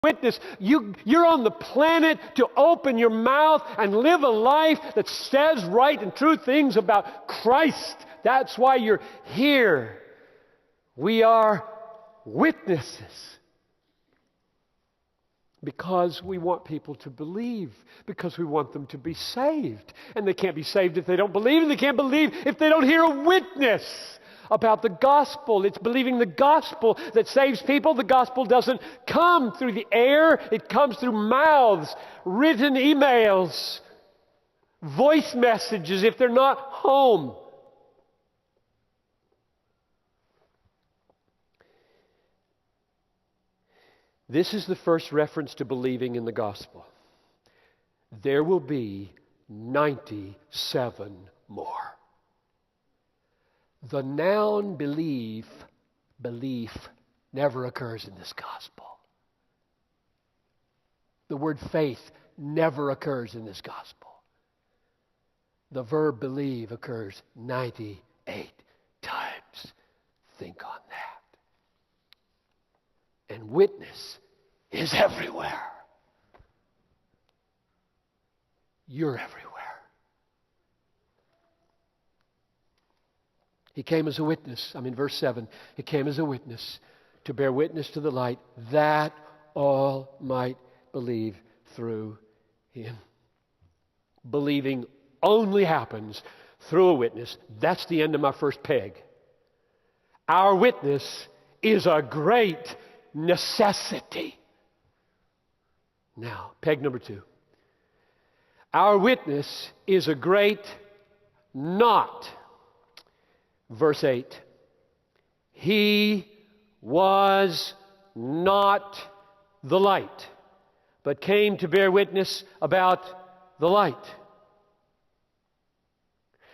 witness. You're on the planet to open your mouth and live a life that says right and true things about Christ. That's why you're here. We are witnesses. Because we want people to believe. Because we want them to be saved. And they can't be saved if they don't believe. And they can't believe if they don't hear a witness about the gospel. It's believing the gospel that saves people. The gospel doesn't come through the air. It comes through mouths, written emails, voice messages if they're not home. This is the first reference to believing in the gospel. There will be 97 more. The noun belief never occurs in this gospel. The word faith never occurs in this gospel. The verb believe occurs 98 times. Think on that. And witness is everywhere. You're everywhere. He came as a witness. I'm in verse 7. He came as a witness to bear witness to the light that all might believe through him. Believing only happens through a witness. That's the end of my first peg. Our witness is a great necessity. Now, peg number 2. Our witness is a great not. Verse 8. He was not the light, but came to bear witness about the light.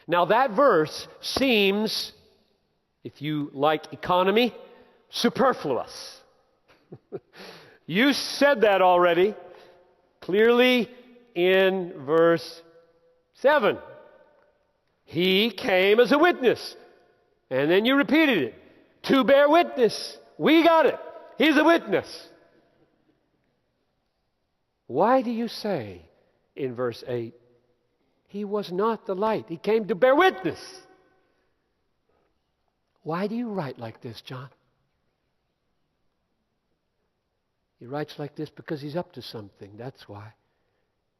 Now that verse seems, if you like economy, superfluous. You said that already clearly in verse 7. He came as a witness. And then you repeated it. To bear witness. We got it. He's a witness. Why do you say in verse 8, he was not the light. He came to bear witness. Why do you write like this, John? He writes like this because he's up to something. That's why.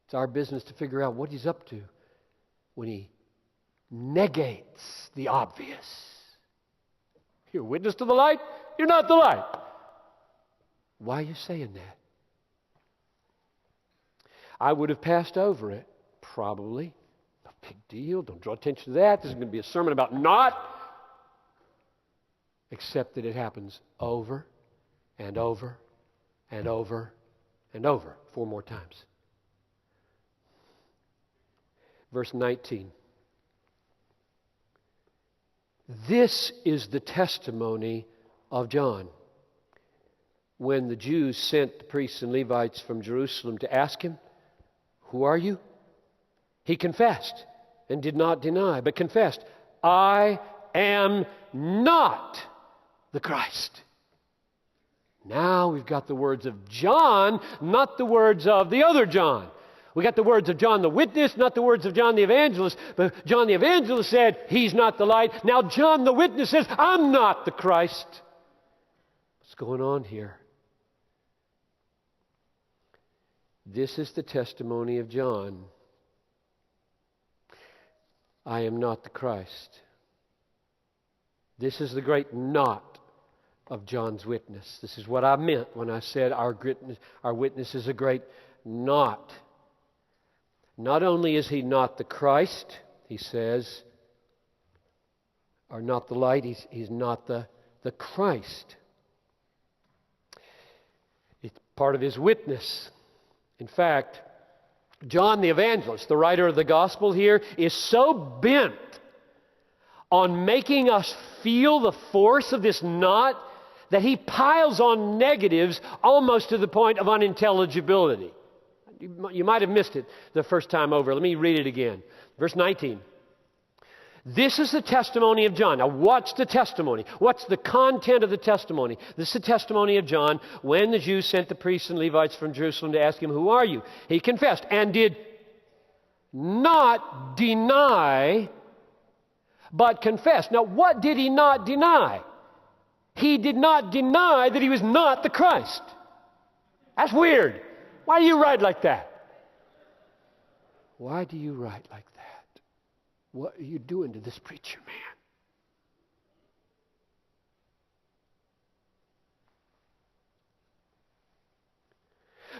It's our business to figure out what he's up to when he negates the obvious. You're a witness to the light. You're not the light. Why are you saying that? I would have passed over it, probably. No big deal. Don't draw attention to that. This is going to be a sermon about not. Except that it happens over and over and over and over 4 more times. Verse 19. This is the testimony of John. When the Jews sent the priests and Levites from Jerusalem to ask him, who are you? He confessed and did not deny, but confessed, I am not the Christ. Now we've got the words of John, not the words of the other John. We got the words of John the witness, not the words of John the evangelist. But John the evangelist said, he's not the light. Now John the witness says, I'm not the Christ. What's going on here? This is the testimony of John. I am not the Christ. This is the great not of John's witness. This is what I meant when I said our witness is a great not. Not only is he not the Christ, he says, or not the light, he's not the Christ. It's part of his witness. In fact, John the evangelist, the writer of the gospel here, is so bent on making us feel the force of this not that he piles on negatives almost to the point of unintelligibility. You might have missed it the first time over. Let me read it again. Verse 19. This is the testimony of John. Now, what's the testimony? What's the content of the testimony? This is the testimony of John when the Jews sent the priests and Levites from Jerusalem to ask him, "Who are you?" He confessed and did not deny, but confessed. Now, what did he not deny? He did not deny that he was not the Christ. That's weird. Why do you write like that? Why do you write like that? What are you doing to this preacher man?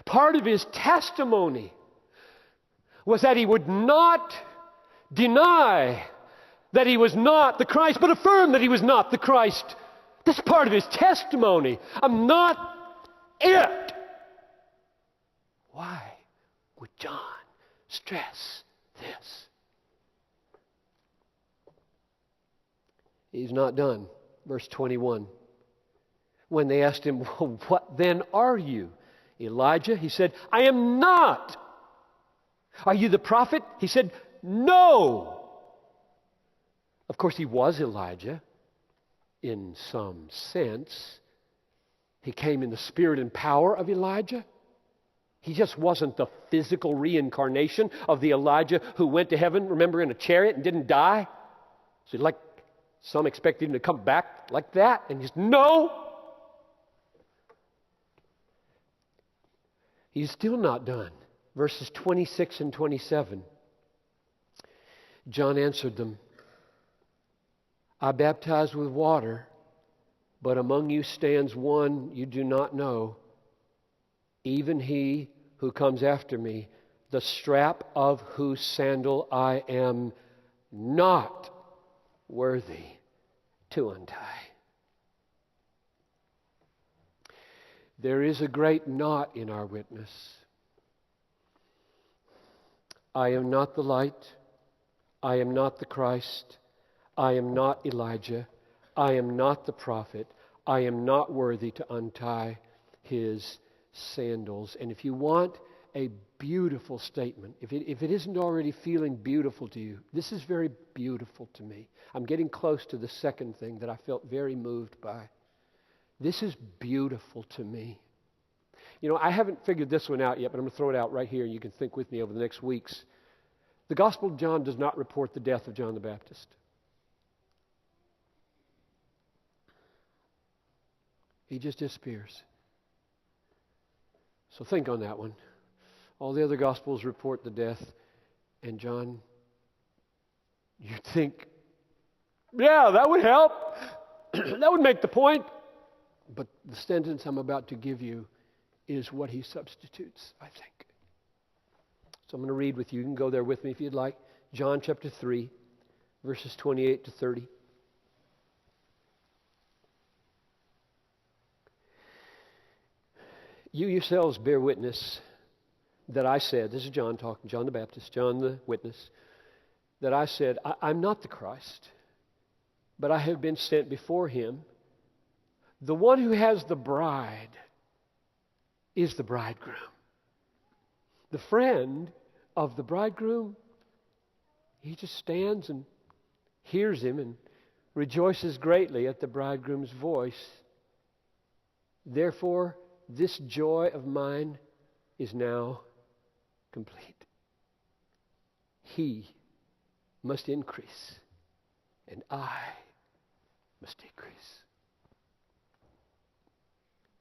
Part of his testimony was that he would not deny that he was not the Christ, but affirm that he was not the Christ. This is part of his testimony. I'm not it. Why would John stress this? He's not done. Verse 21. When they asked him, "Well, what then are you, Elijah?" He said, "I am not." "Are you the prophet?" He said, "No." Of course, he was Elijah in some sense. He came in the spirit and power of Elijah. He just wasn't the physical reincarnation of the Elijah who went to heaven, remember, in a chariot and didn't die. So like some expected him to come back like that, and he's no. He's still not done. Verses 26 and 27. John answered them, "I baptize with water, but among you stands one you do not know, even he who comes after me, the strap of whose sandal I am not worthy to untie." There is a great knot in our witness. I am not the light. I am not the Christ. I am not Elijah. I am not the prophet. I am not worthy to untie his sandals. And if you want a beautiful statement, if it isn't already feeling beautiful to you, this is very beautiful to me. I'm getting close to the second thing that I felt very moved by. This is beautiful to me. You know, I haven't figured this one out yet, but I'm going to throw it out right here. You can think with me over the next weeks. The Gospel of John does not report the death of John the Baptist. He just disappears. So think on that one. All the other Gospels report the death, and John, you'd think, yeah, that would help. That would make the point. But the sentence I'm about to give you is what he substitutes, I think. So I'm going to read with you. You can go there with me if you'd like. John chapter 3, verses 28 to 30. You yourselves bear witness that I said, this is John talking, John the Baptist, John the witness, that I said, I'm not the Christ, but I have been sent before him. The one who has the bride is the bridegroom. The friend of the bridegroom, he just stands and hears him and rejoices greatly at the bridegroom's voice. Therefore, this joy of mine is now complete. He must increase, and I must decrease.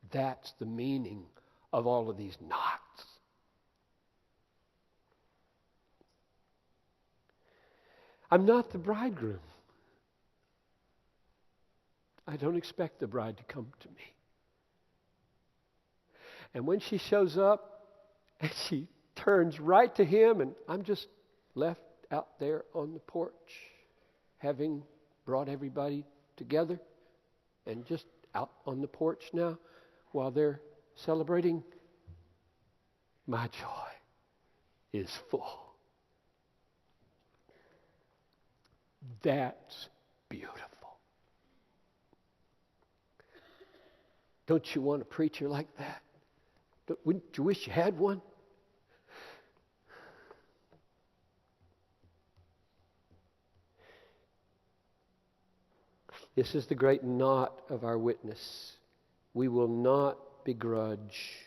That's the meaning of all of these knots. I'm not the bridegroom. I don't expect the bride to come to me. And when she shows up and she turns right to him, and I'm just left out there on the porch, having brought everybody together and just out on the porch now while they're celebrating, my joy is full. That's beautiful. Don't you want a preacher like that? Wouldn't you wish you had one? This is the great knot of our witness. We will not begrudge.